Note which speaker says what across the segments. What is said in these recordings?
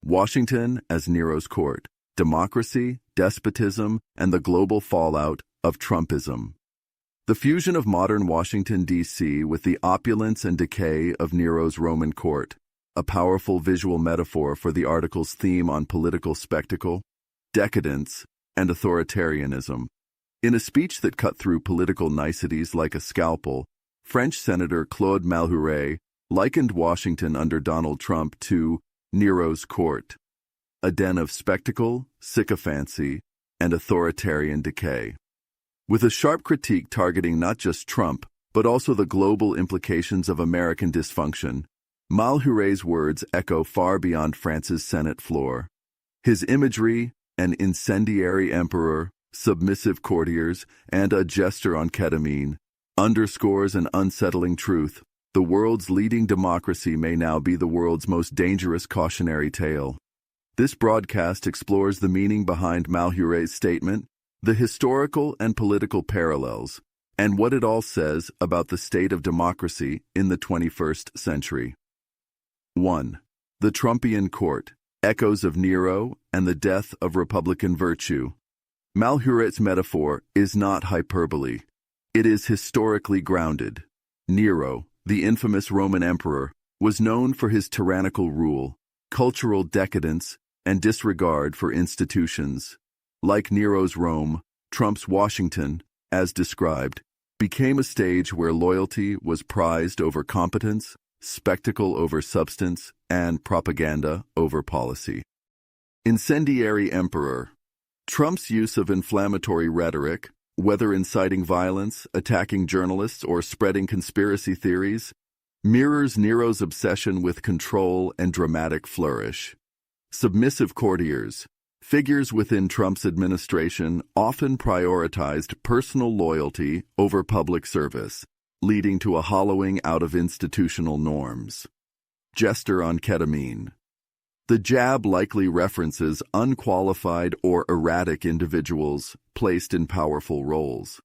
Speaker 1: Washington as Nero's court, democracy, despotism, and the global fallout of Trumpism. The fusion of modern Washington, D.C. with the opulence and decay of Nero's Roman court, a powerful visual metaphor for the article's theme on political spectacle, decadence, and authoritarianism. In a speech that cut through political niceties like a scalpel, French Senator Claude Malhuret likened Washington under Donald Trump to Nero's court, a den of spectacle, sycophancy, and authoritarian decay. With a sharp critique targeting not just Trump, but also the global implications of American dysfunction, Malhuret's words echo far beyond France's Senate floor. His imagery, an incendiary emperor, submissive courtiers, and a jester on ketamine, underscores an unsettling truth. The world's leading democracy may now be the world's most dangerous cautionary tale. This broadcast explores the meaning behind Malhuret's statement, the historical and political parallels, and what it all says about the state of democracy in the 21st century. 1. The Trumpian court, echoes of Nero and the death of Republican virtue. Malhuret's metaphor is not hyperbole. It is historically grounded. Nero, the infamous Roman emperor, was known for his tyrannical rule, cultural decadence, and disregard for institutions. Like Nero's Rome, Trump's Washington, as described, became a stage where loyalty was prized over competence, spectacle over substance, and propaganda over policy. Incendiary emperor. Trump's use of inflammatory rhetoric, whether inciting violence, attacking journalists, or spreading conspiracy theories, mirrors Nero's obsession with control and dramatic flourish. Submissive courtiers. Figures within Trump's administration often prioritized personal loyalty over public service, leading to a hollowing out of institutional norms. Jester on ketamine. The jab likely references unqualified or erratic individuals placed in powerful roles.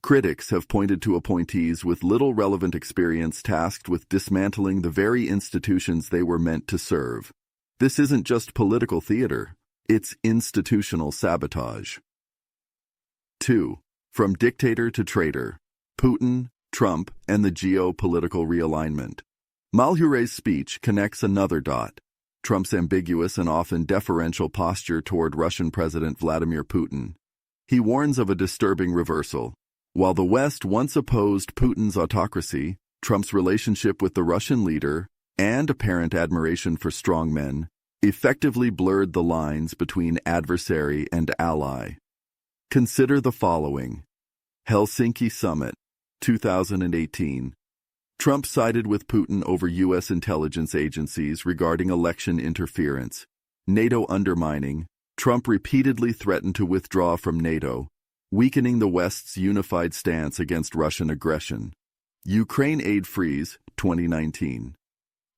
Speaker 1: Critics have pointed to appointees with little relevant experience tasked with dismantling the very institutions they were meant to serve. This isn't just political theater. It's institutional sabotage. 2. From dictator to traitor. Putin, Trump, and the geopolitical realignment. Malhuret's speech connects another dot. Trump's ambiguous and often deferential posture toward Russian President Vladimir Putin. He warns of a disturbing reversal. While the West once opposed Putin's autocracy, Trump's relationship with the Russian leader, and apparent admiration for strongmen, effectively blurred the lines between adversary and ally. Consider the following. Helsinki Summit, 2018. Trump sided with Putin over U.S. intelligence agencies regarding election interference. NATO undermining. Trump repeatedly threatened to withdraw from NATO, weakening the West's unified stance against Russian aggression. Ukraine aid freeze, 2019.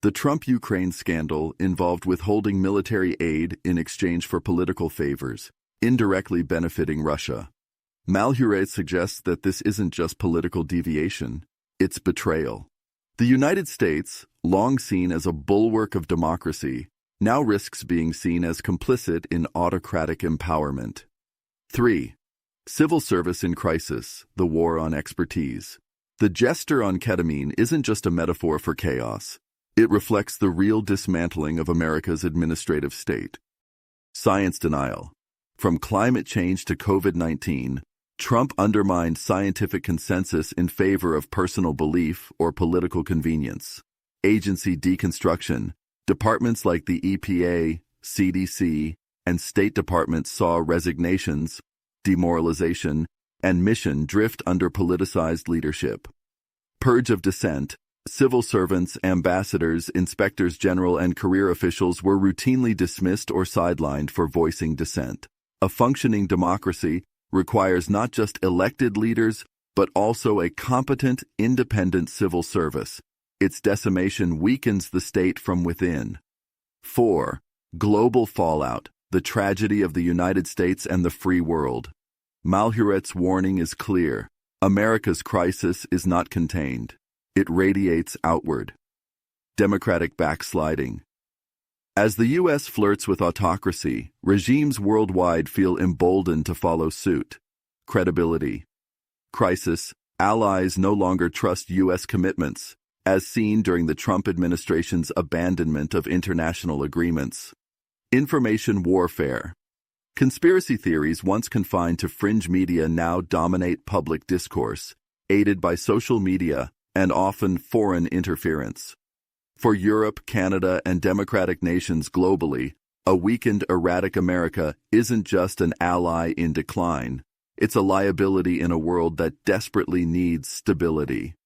Speaker 1: The Trump-Ukraine scandal involved withholding military aid in exchange for political favors, indirectly benefiting Russia. Malhuret suggests that this isn't just political deviation, it's betrayal. The United States, long seen as a bulwark of democracy, now risks being seen as complicit in autocratic empowerment. 3. Civil service in crisis, the war on expertise. The jester on ketamine isn't just a metaphor for chaos. It reflects the real dismantling of America's administrative state. Science denial. From climate change to COVID-19, Trump undermined scientific consensus in favor of personal belief or political convenience. Agency deconstruction. Departments like the EPA, CDC, and State Department saw resignations, demoralization, and mission drift under politicized leadership. Purge of dissent. Civil servants, ambassadors, inspectors general, and career officials were routinely dismissed or sidelined for voicing dissent. A functioning democracy requires not just elected leaders, but also a competent, independent civil service. Its decimation weakens the state from within. 4. Global fallout, the tragedy of the United States and the free world. Malhuret's warning is clear. America's crisis is not contained. It radiates outward. Democratic backsliding. As the U.S. flirts with autocracy, regimes worldwide feel emboldened to follow suit. Credibility. Crisis. Allies no longer trust U.S. commitments, as seen during the Trump administration's abandonment of international agreements. Information warfare. Conspiracy theories once confined to fringe media now dominate public discourse, aided by social media and often foreign interference. For Europe, Canada, and democratic nations globally, a weakened, erratic America isn't just an ally in decline. It's a liability in a world that desperately needs stability.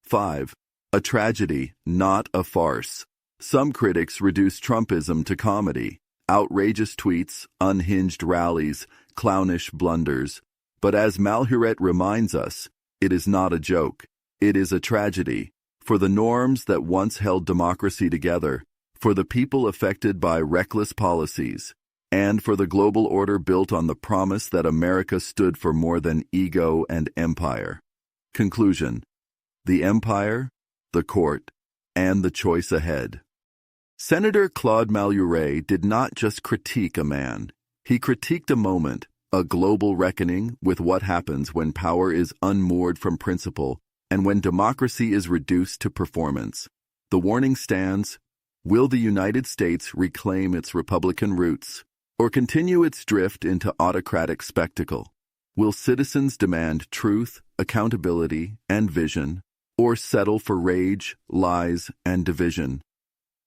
Speaker 1: 5. A tragedy, not a farce. Some critics reduce Trumpism to comedy, outrageous tweets, unhinged rallies, clownish blunders. But as Malhuret reminds us, it is not a joke. It is a tragedy. For the norms that once held democracy together, for the people affected by reckless policies, and for the global order built on the promise that America stood for more than ego and empire. Conclusion. The empire, the court, and the choice ahead. Senator Claude Malhuret did not just critique a man. He critiqued a moment, a global reckoning with what happens when power is unmoored from principle and when democracy is reduced to performance. The warning stands: will the United States reclaim its Republican roots or continue its drift into autocratic spectacle? Will citizens demand truth, accountability, and vision, or settle for rage, lies, and division?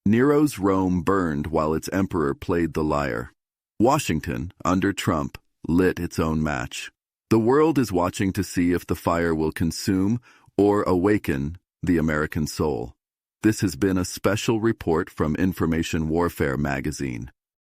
Speaker 1: Nero's Rome burned while its emperor played the lyre. Washington, under Trump, lit its own match. The world is watching to see if the fire will consume or awaken the American soul. This has been a special report from Information Warfare magazine.